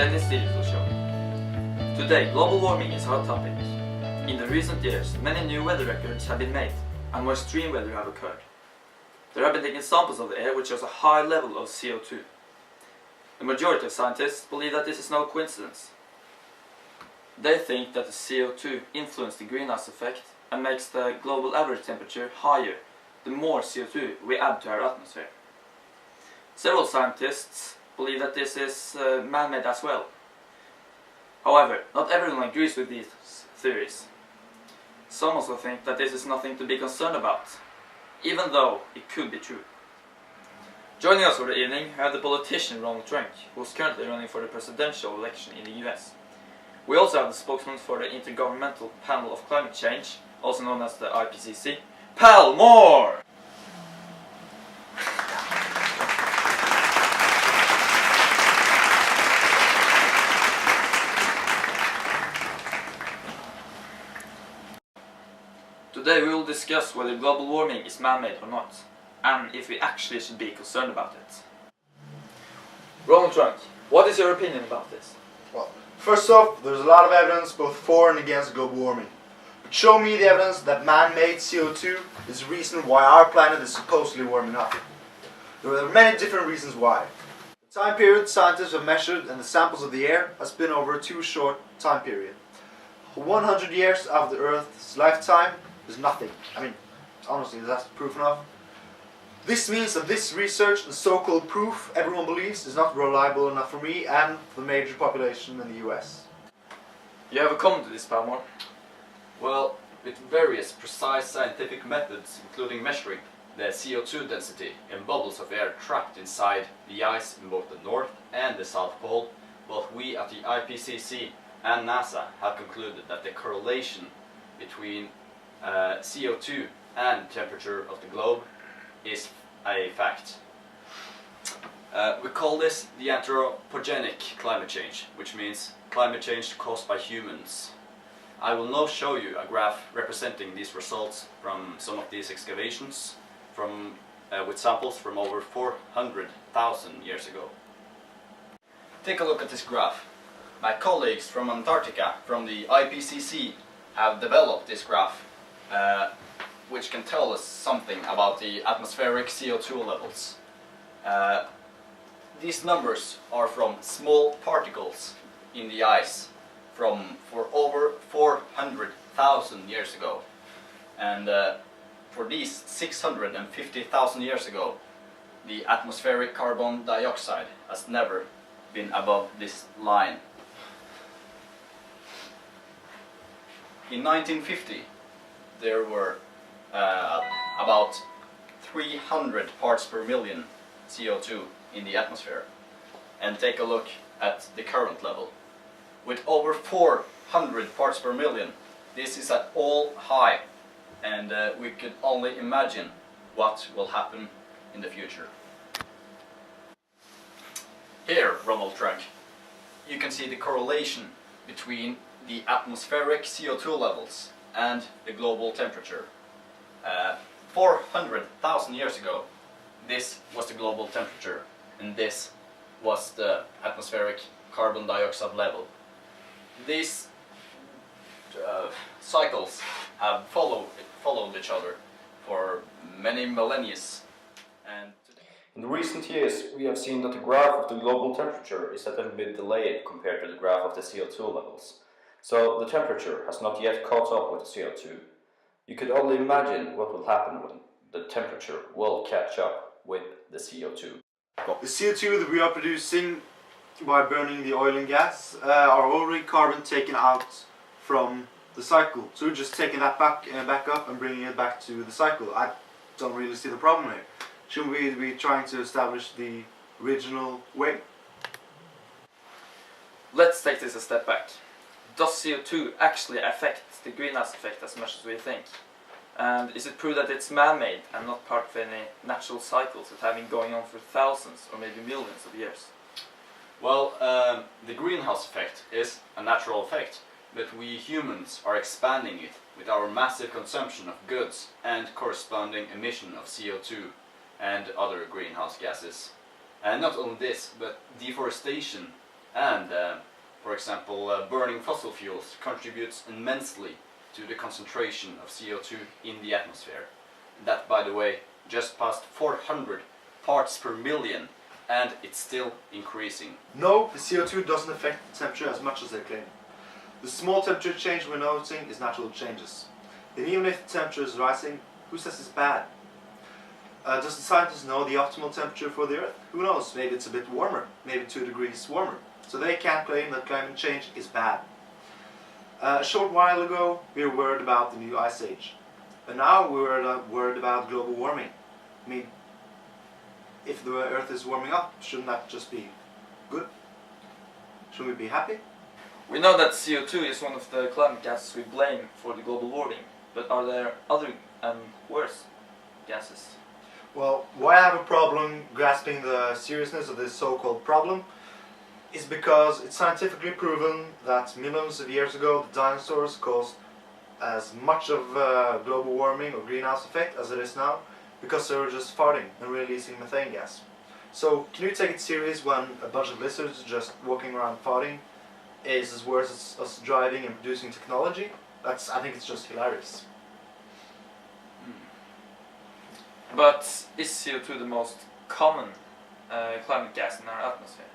Dennis Digital Show. Today, global warming is a hot topic. In the recent years, many new weather records have been made, and more extreme weather have occurred. There have been taken samples of the air which shows a high level of CO2. The majority of scientists believe that this is no coincidence. They think that the CO2 influences the greenhouse effect and makes the global average temperature higher the more CO2 we add to our atmosphere. Several scientists believe that this is man-made as well. However, not everyone agrees with these theories. Some also think that this is nothing to be concerned about, even though it could be true. Joining us for the evening, we have the politician Ronald, who is currently running for the presidential election in the US. We also have the spokesman for the Intergovernmental Panel of Climate Change, also known as the IPCC, Pal Moore! Today we will discuss whether global warming is man-made or not, and if we actually should be concerned about it. Ronald, what is your opinion about this? Well, first off, there's a lot of evidence both for and against global warming. But show me the evidence that man-made CO2 is the reason why our planet is supposedly warming up. There are many different reasons why. The time period scientists have measured and the samples of the air has been over a too short time period. 100 years of the Earth's lifetime is nothing. I mean, honestly, that's proof enough. This means that this research and so-called proof everyone believes is not reliable enough for me and for the major population in the US. You have a comment to this, Palmore? Well, with various precise scientific methods, including measuring the CO2 density in bubbles of air trapped inside the ice in both the North and the South Pole, both we at the IPCC and NASA have concluded that the correlation between CO2 and temperature of the globe is a fact. We call this the anthropogenic climate change, which means climate change caused by humans. I will now show you a graph representing these results from some of these excavations with samples from over 400,000 years ago. Take a look at this graph. My colleagues from Antarctica, from the IPCC, have developed this graph which can tell us something about the atmospheric CO2 levels. These numbers are from small particles in the ice for over 400,000 years ago, and for these 650,000 years ago the atmospheric carbon dioxide has never been above this line. In 1950 there were about 300 parts per million CO2 in the atmosphere, and take a look at the current level. With over 400 parts per million, this is at all high, and we could only imagine what will happen in the future. Here, Ronald, you can see the correlation between the atmospheric CO2 levels and the global temperature. 400,000 years ago, this was the global temperature, and this was the atmospheric carbon dioxide level. These cycles have followed each other for many millennia, and in recent years we have seen that the graph of the global temperature is a little bit delayed compared to the graph of the CO2 levels. So the temperature has not yet caught up with the CO2. You could only imagine what will happen when the temperature will catch up with the CO2. The CO2 that we are producing by burning the oil and gas are already carbon taken out from the cycle. So we're just taking that back up and bringing it back to the cycle. I don't really see the problem here. Shouldn't we be trying to establish the original way? Let's take this a step back. Does CO2 actually affect the greenhouse effect as much as we think? And is it true that it's man-made and not part of any natural cycles that have been going on for thousands or maybe millions of years? Well, the greenhouse effect is a natural effect, but we humans are expanding it with our massive consumption of goods and corresponding emission of CO2 and other greenhouse gases. And not only this, but deforestation And, for example, burning fossil fuels contributes immensely to the concentration of CO2 in the atmosphere. That, by the way, just passed 400 parts per million, and it's still increasing. No, the CO2 doesn't affect the temperature as much as they claim. The small temperature change we're noticing is natural changes. And even if the temperature is rising, who says it's bad? Does the scientists know the optimal temperature for the Earth? Who knows, maybe it's a bit warmer, maybe 2 degrees warmer. So they can't claim that climate change is bad. A short while ago, we were worried about the new ice age. And now we're worried about global warming. I mean, if the Earth is warming up, shouldn't that just be good? Shouldn't we be happy? We know that CO2 is one of the climate gases we blame for the global warming, but are there other and worse gases? Well, why I have a problem grasping the seriousness of this so-called problem is because it's scientifically proven that millions of years ago the dinosaurs caused as much of global warming or greenhouse effect as it is now, because they were just farting and releasing methane gas. So can you take it serious when a bunch of lizards just walking around farting is as worse as us driving and producing technology? I think it's just hilarious. But is CO2 the most common climate gas in our atmosphere?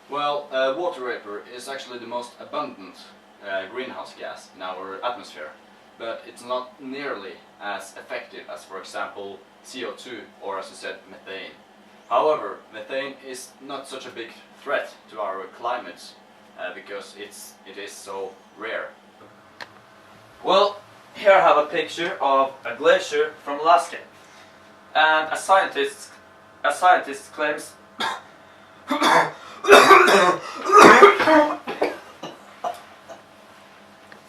Well, water vapor is actually the most abundant greenhouse gas in our atmosphere, but it's not nearly as effective as, for example, CO2 or, as you said, methane. However, methane is not such a big threat to our climate because it is so rare. Well, here I have a picture of a glacier from Alaska, and a scientist claims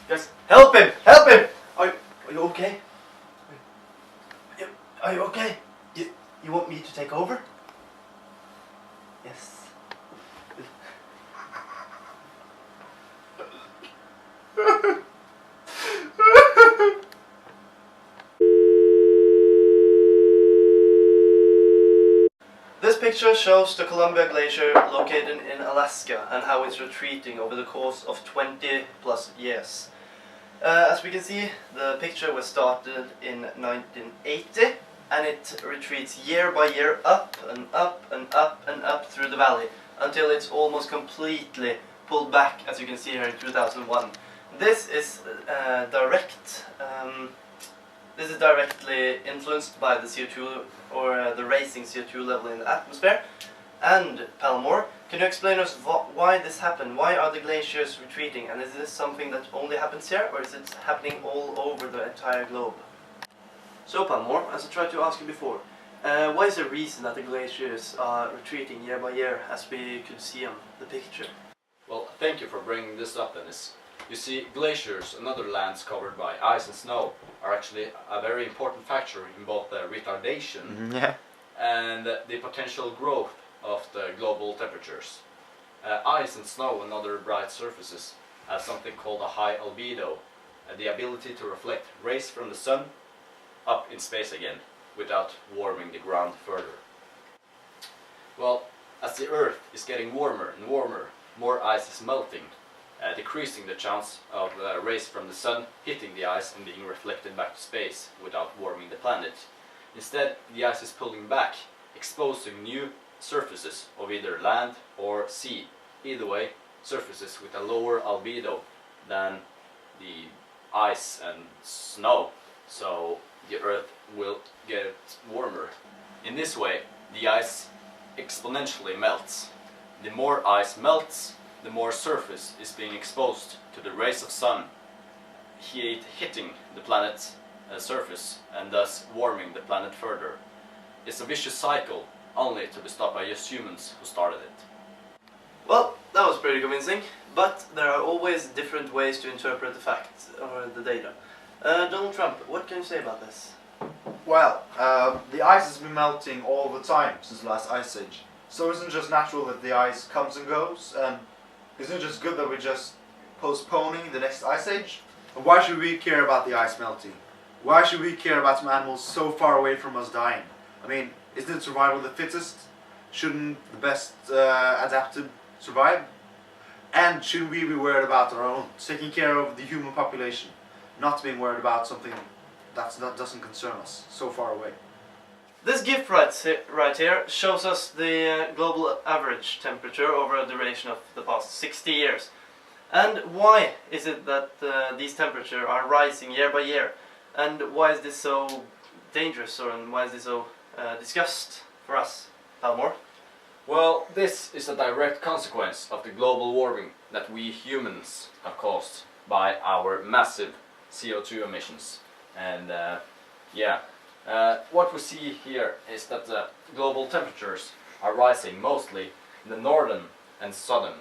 Yes, help him! Help him! Are you okay? Are you okay? You want me to take over? Yes. This picture shows the Columbia Glacier located in Alaska and how it's retreating over the course of 20 plus years. As we can see, the picture was started in 1980 and it retreats year by year up and up and up and up through the valley until it's almost completely pulled back, as you can see here in 2001. This is directly influenced by the CO2 or the rising CO2 level in the atmosphere. And Palmore, can you explain us why this happened? Why are the glaciers retreating? And is this something that only happens here, or is it happening all over the entire globe? So Palmore, as I tried to ask you before, what is the reason that the glaciers are retreating year by year, as we could see on the picture? Well, thank you for bringing this up, Dennis. You see, glaciers and other lands covered by ice and snow are actually a very important factor in both the retardation and the potential growth of the global temperatures. Ice and snow and other bright surfaces have something called a high albedo, the ability to reflect rays from the sun up in space again without warming the ground further. Well, as the Earth is getting warmer and warmer, more ice is melting, decreasing the chance of rays from the sun hitting the ice and being reflected back to space without warming the planet. Instead, the ice is pulling back, exposing new surfaces of either land or sea. Either way, surfaces with a lower albedo than the ice and snow, so the Earth will get warmer. In this way, the ice exponentially melts. The more ice melts, the more surface is being exposed to the rays of sun, hitting the planet's surface and thus warming the planet further. It's a vicious cycle, only to be stopped by us humans who started it. Well, that was pretty convincing, but there are always different ways to interpret the facts or the data. Donald Trump, what can you say about this? Well, the ice has been melting all the time since the last ice age. So isn't it just natural that the ice comes and goes? And isn't it just good that we're just postponing the next ice age? And why should we care about the ice melting? Why should we care about some animals so far away from us dying? I mean, isn't it survival of the fittest? Shouldn't the best adapted survive? And should we be worried about our own, taking care of the human population, not being worried about something that doesn't concern us so far away? This gift right here shows us the global average temperature over a duration of the past 60 years. And why is it that these temperatures are rising year by year? And why is this so dangerous, and why is this so discussed for us, Palmore? Well, this is a direct consequence of the global warming that we humans have caused by our massive CO2 emissions. And what we see here is that the global temperatures are rising mostly in the northern and southern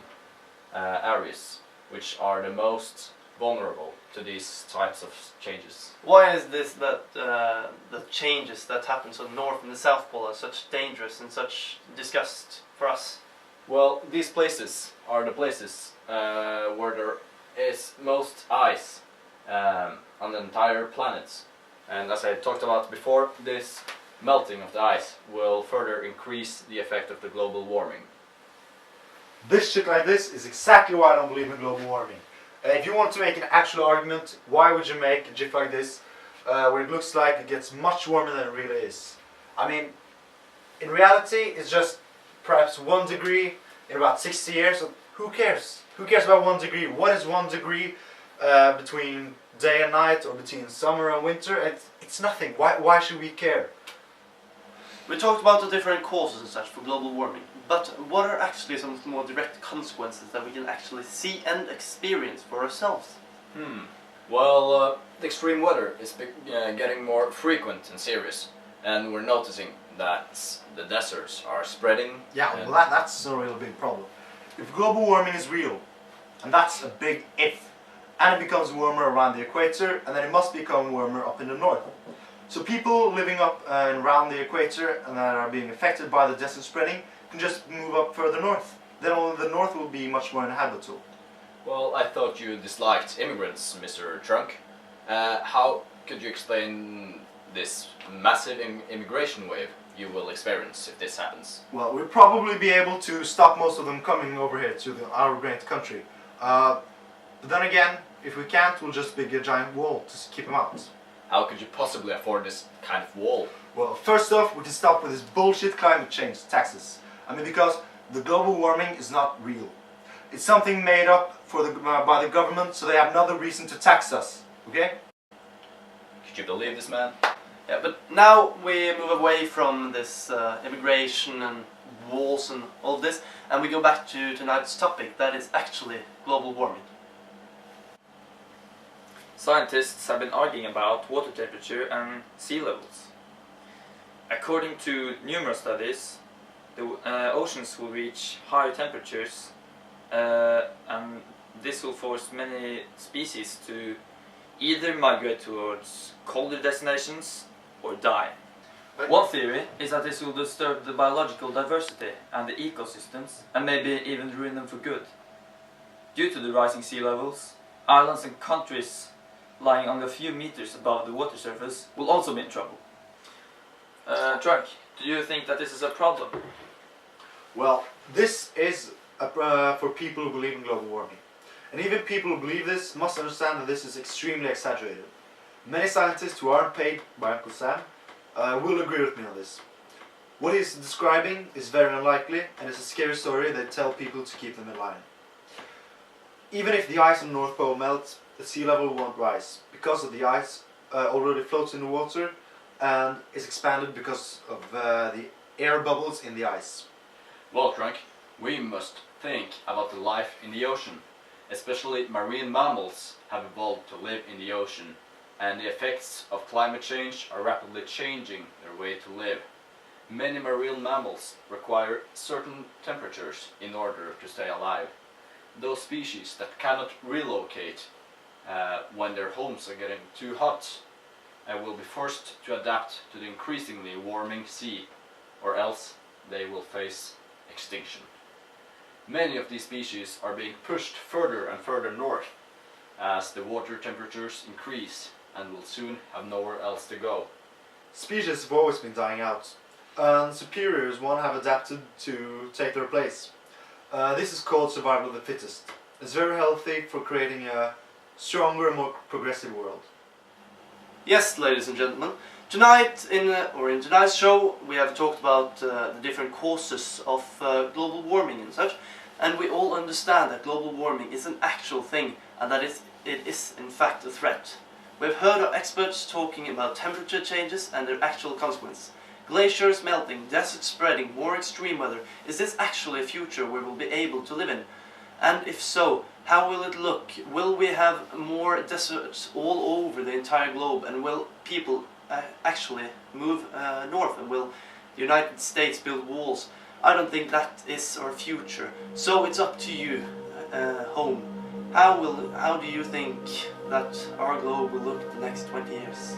areas, which are the most vulnerable to these types of changes. Why is this that the changes that happen to the North and the South Pole are such dangerous and such disgust for us? Well, these places are the places where there is most ice on the entire planet. And as I talked about before, this melting of the ice will further increase the effect of the global warming. This shit like this is exactly why I don't believe in global warming. If you want to make an actual argument, why would you make a GIF like this where it looks like it gets much warmer than it really is? I mean, in reality, it's just perhaps 1 degree in about 60 years. So who cares? Who cares about 1 degree? What is 1 degree between day and night, or between summer and winter? It's nothing. Why should we care? We talked about the different causes and such for global warming, but what are actually some more direct consequences that we can actually see and experience for ourselves? Well, the extreme weather is getting more frequent and serious, and we're noticing that the deserts are spreading. Yeah, well that's a real big problem. If global warming is real, and that's a big if, and it becomes warmer around the equator, and then it must become warmer up in the north. So people living up and around the equator and that are being affected by the desert spreading can just move up further north. Then only the north will be much more inhabitable. Well, I thought you disliked immigrants, Mr. Trunk. How could you explain this massive immigration wave you will experience if this happens? Well, we'll probably be able to stop most of them coming over here to our great country. But then again, if we can't, we'll just build a giant wall to keep them out. How could you possibly afford this kind of wall? Well, first off, we can stop with this bullshit climate change taxes. I mean, because the global warming is not real. It's something made up by the government, so they have another reason to tax us. Okay? Could you believe this, man? Yeah, but now we move away from this immigration and walls and all of this, and we go back to tonight's topic, that is actually global warming. Scientists have been arguing about water temperature and sea levels. According to numerous studies, the oceans will reach higher temperatures, and this will force many species to either migrate towards colder destinations or die. One theory is that this will disturb the biological diversity and the ecosystems, and maybe even ruin them for good. Due to the rising sea levels, islands and countries lying only a few meters above the water surface will also be in trouble. Trunk, do you think that this is a problem? Well, this is for people who believe in global warming. And even people who believe this must understand that this is extremely exaggerated. Many scientists who aren't paid by Uncle Sam will agree with me on this. What he's describing is very unlikely, and it's a scary story that tell people to keep them in line. Even if the ice on the North Pole melts, the sea level won't rise, because of the ice already floats in the water and is expanded because of the air bubbles in the ice. Well, Trunk, we must think about the life in the ocean. Especially marine mammals have evolved to live in the ocean, and the effects of climate change are rapidly changing their way to live. Many marine mammals require certain temperatures in order to stay alive. Those species that cannot relocate when their homes are getting too hot will be forced to adapt to the increasingly warming sea, or else they will face extinction. Many of these species are being pushed further and further north as the water temperatures increase and will soon have nowhere else to go. Species have always been dying out, and superiors won't have adapted to take their place. This is called survival of the fittest. It's very healthy for creating a stronger and more progressive world. Yes, ladies and gentlemen, tonight in tonight's show we have talked about the different causes of global warming and such, and we all understand that global warming is an actual thing and that it is in fact a threat. We've heard of experts talking about temperature changes and their actual consequences. Glaciers melting, deserts spreading, more extreme weather. Is this actually a future we will be able to live in? And if so, how will it look? Will we have more deserts all over the entire globe, and will people actually move north, and will the United States build walls? I don't think that is our future. So it's up to you, home. How do you think that our globe will look the next 20 years?